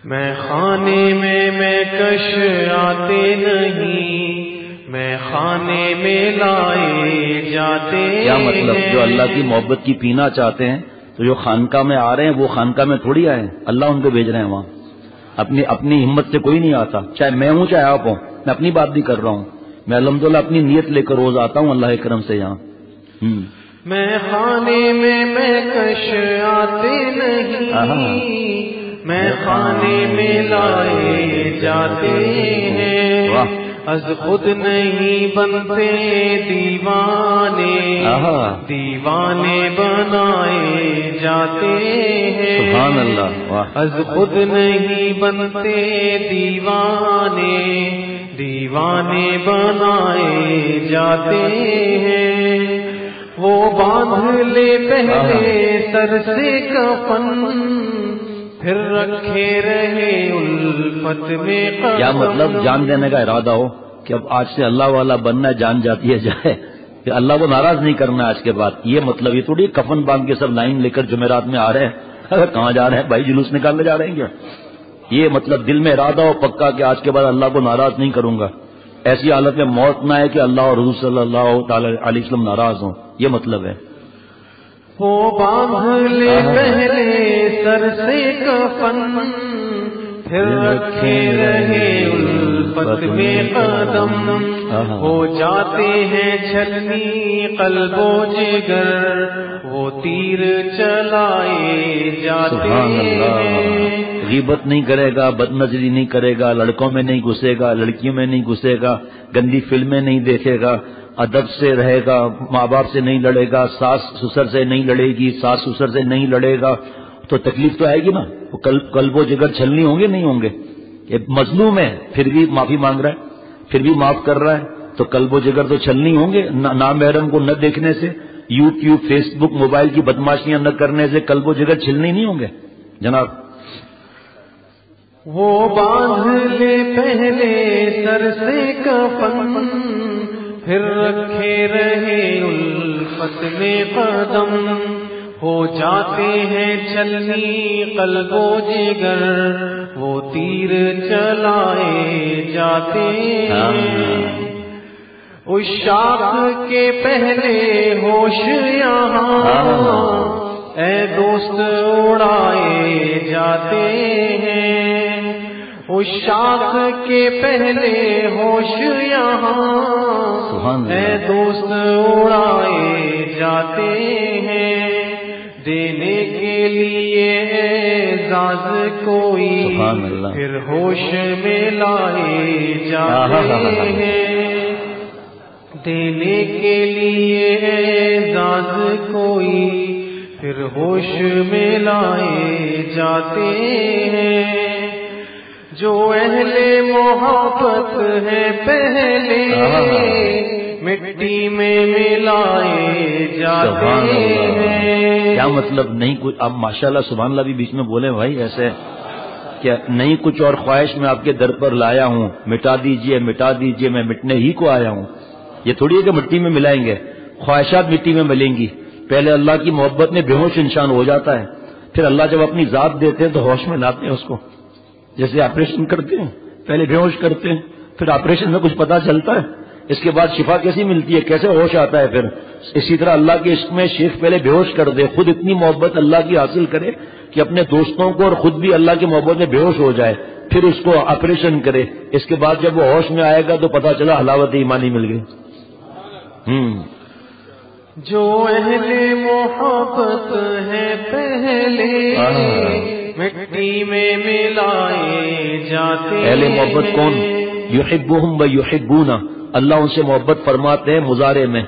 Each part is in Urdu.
میں خانے میں کش آتے نہیں، میں خانے میں لائے جاتے ہیں۔ کیا مطلب؟ جو اللہ کی محبت کی پینا چاہتے ہیں تو جو خانقاہ میں آ رہے ہیں وہ خانقاہ میں تھوڑی آئے ہیں، اللہ ان کو بھیج رہے ہیں وہاں۔ اپنی ہمت سے کوئی نہیں آتا، چاہے میں ہوں چاہے آپ ہوں، میں اپنی بات بھی کر رہا ہوں، میں الحمدللہ اپنی نیت لے کر روز آتا ہوں اللہ کے کرم سے یہاں۔ میں خانے میں کش آتے نہیں، میں خانے میں لائے جاتے ہیں، از خود نہیں بنتے دیوانے، دیوانے بنائے جاتے ہیں۔ سبحان اللہ۔ از خود نہیں بنتے دیوانے، دیوانے بنائے جاتے ہیں۔ وہ باندھ لے پہلے سر سے کفن، پھر رکھے رہے الفت میں قدم۔ کیا مطلب؟ جان دینے کا ارادہ ہو کہ اب آج سے اللہ والا بننا ہے، جان جاتی ہے جائے کہ اللہ کو ناراض نہیں کرنا ہے آج کے بعد۔ یہ مطلب یہ تھوڑی کفن باندھ کے سب لائن لے کر جمعرات میں آ رہے ہیں، کہاں جا رہے ہیں بھائی؟ جلوس نکالنے جا رہے ہیں کیا؟ یہ مطلب دل میں ارادہ ہو پکا کہ آج کے بعد اللہ کو ناراض نہیں کروں گا، ایسی حالت میں موت نہ ہے کہ اللہ اور حضور صلی اللہ تعالی علیہ وسلم ناراض ہوں، یہ مطلب ہے۔ وہ باندھ لے پہلے سر سے کفن، پھر رکھے رہے الفت میں قدم، ہو جاتے ہیں چھلنی قلب و جگر، وہ تیر چلائے جاتے ہیں۔ غیبت نہیں کرے گا، بد نظری نہیں کرے گا، لڑکوں میں نہیں گھسے گا، لڑکیوں میں نہیں گھسے گا، گندی فلمیں نہیں دیکھے گا، ادب سے رہے گا، ماں باپ سے نہیں لڑے گا، ساس سسر سے نہیں لڑے گی، ساس سسر سے نہیں لڑے گا، تو تکلیف تو آئے گی نا۔ قلب و جگر چھلنی ہوں گے نہیں ہوں گے؟ یہ مظلوم ہے پھر بھی معافی مانگ رہا ہے، پھر بھی معاف کر رہا ہے، تو قلب و جگر تو چھلنی ہوں گے۔ نامحرم کو نہ دیکھنے سے، یوٹیوب فیس بک موبائل کی بدماشیاں نہ کرنے سے قلب و جگر چھلنی نہیں ہوں گے جناب۔ وہ باندھ لے پہلے سر سے کفن، پھر رکھے رہے الفت میں قدم، ہو جاتے ہیں چھلنی قلب و جگر، وہ تیر چلائے جاتے ہیں۔ عشاق کے پہلے ہوش یہاں، اے دوست اڑائے جاتے ہیں۔ عشاق کے پہلے ہوش یہاں، اے دوست اڑائے جاتے ہیں۔ دینے کے لیے اعزاز کوئی، پھر ہوش میں لائے جاتے ہیں۔ دینے کے لیے اعزاز کوئی، پھر ہوش میں لائے جاتے ہیں۔ جو اہل محبت ہے پہلے، مٹی میں ملائے جاتے ہیں۔ کیا مطلب؟ نہیں کچھ اب ماشاءاللہ سبحان اللہ بھی بیچ میں بولے بھائی ایسے کیا نہیں کچھ اور خواہش میں آپ کے در پر لایا ہوں، مٹا دیجئے مٹا دیجئے، میں مٹنے ہی کو آیا ہوں۔ یہ تھوڑی ہے کہ مٹی میں ملائیں گے، خواہشات مٹی میں ملیں گی۔ پہلے اللہ کی محبت میں بے ہوش انسان ہو جاتا ہے، پھر اللہ جب اپنی ذات دیتے ہیں تو ہوش میں لاتے ہیں اس کو۔ جیسے آپریشن کرتے ہیں، پہلے بے ہوش کرتے ہیں، پھر آپریشن میں کچھ پتا چلتا ہے، اس کے بعد شفا کیسی ملتی ہے، کیسے ہوش آتا ہے پھر۔ اسی طرح اللہ کے عشق میں شیخ پہلے بے ہوش کر دے، خود اتنی محبت اللہ کی حاصل کرے کہ اپنے دوستوں کو اور خود بھی اللہ کی محبت میں بے ہوش ہو جائے، پھر اس کو آپریشن کرے، اس کے بعد جب وہ ہوش میں آئے گا تو پتا چلا حلاوت ایمانی مل گئی۔ جو اہل محبت ہے پہلے، مٹی میں ملائے جاتے ہیں۔ اہل محبت کون؟ یحبہم و یحبون، اللہ ان سے محبت فرماتے ہیں مضارع میں،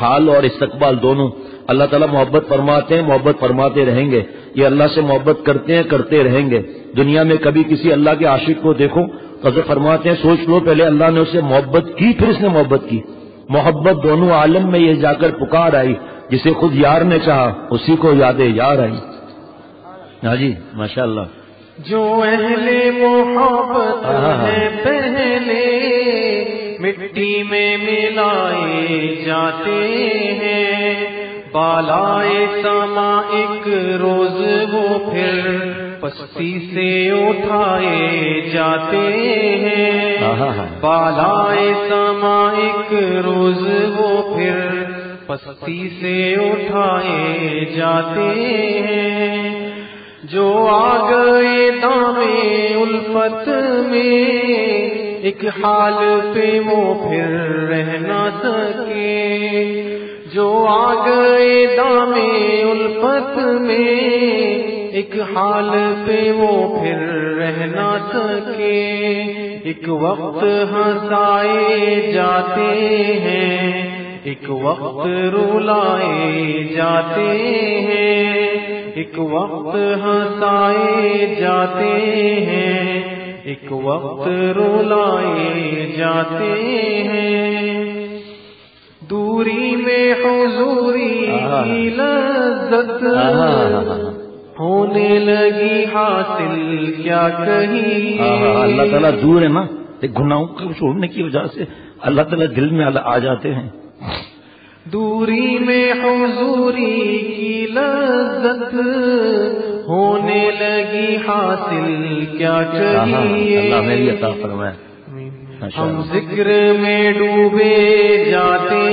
حال اور استقبال دونوں۔ اللہ تعالیٰ محبت فرماتے ہیں، محبت فرماتے رہیں گے۔ یہ اللہ سے محبت کرتے ہیں، کرتے رہیں گے۔ دنیا میں کبھی کسی اللہ کے عاشق کو دیکھو تو حضرت فرماتے ہیں سوچ لو پہلے اللہ نے اسے محبت کی پھر اس نے محبت کی۔ محبت دونوں عالم میں یہ جا کر پکار آئی، جسے خود یار نے چاہا اسی کو یاد یار آئی۔ ہاں جی ماشاءاللہ۔ جو اہل محبت ہے پہلے، مٹی میں ملائے جاتے ہیں۔ بالائے سما ایک روز وہ پھر پستی سے اٹھائے جاتے ہیں، بالائے سما ایک روز وہ پھر پستی سے اٹھائے جاتے ہیں۔ جو آ گئے دامے الفت میں ایک حال پہ وہ پھر رہ نہ سکے، جو آ گئے دامے الفت میں ایک حال پہ وہ پھر رہ نہ سکے، ایک وقت ہنسائے جاتے ہیں، ایک وقت رلائے جاتے ہیں، ایک وقت ہنسائے جاتے ہیں، ایک وقت رلائے جاتے ہیں۔ دوری میں حضوری کی لذت ہونے لگی حاصل کیا کہیں۔ اللہ تعالیٰ دور ہے نا، گناہوں کو چھوڑنے کی وجہ سے اللہ تعالیٰ دل میں آ جاتے ہیں۔ دوری میں حضوری کی لذت ہونے لگی حاصل کیا چاہیے۔ اللہ میری عطا فرمائے۔ ہم ذکر میں ڈوبے جاتے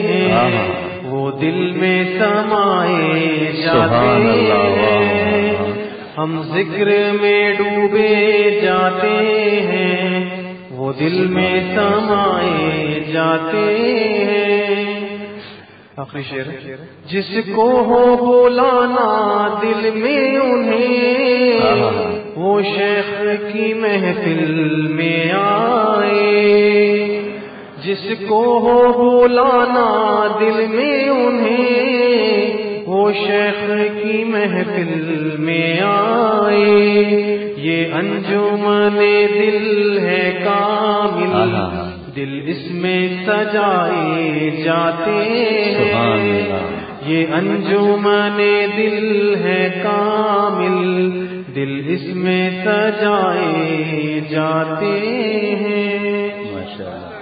ہیں، وہ دل میں سمائے جاتے ہیں، ہم ذکر میں ڈوبے جاتے ہیں، وہ دل میں سمائے جاتے ہیں۔ آخری شعر، جس کو ہو بلانا دل میں انہیں وہ شیخ کی محفل میں آئے، جس کو ہو بلانا دل میں انہیں وہ شیخ کی محفل میں آئے۔ یہ انجمن دل ہے کامل، دل اس میں سجائے جاتے ہیں، یہ انجمن دل ہے کامل، دل اس میں سجائے جاتے ہیں۔ ماشاءاللہ۔